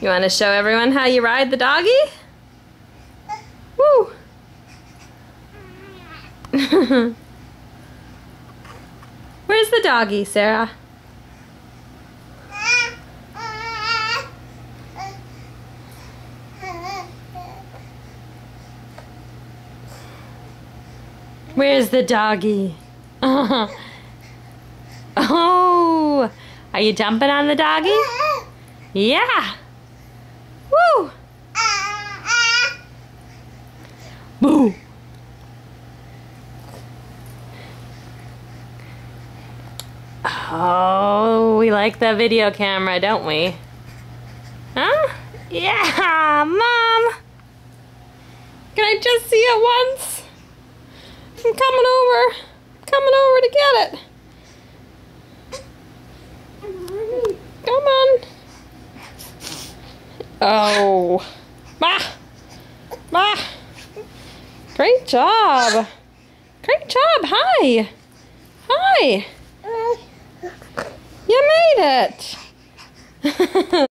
You want to show everyone how you ride the doggy? Woo! Where's the doggy, Sarah? Where's the doggy? Oh! Are you jumping on the doggy? Yeah! Woo! Boo! Oh, we like the video camera, don't we? Huh? Yeah, Mom! Can I just see it once? I'm coming over. Coming over to get it. Come on. Oh. Ma! Ma! Great job. Great job. Hi. Hi. You made it.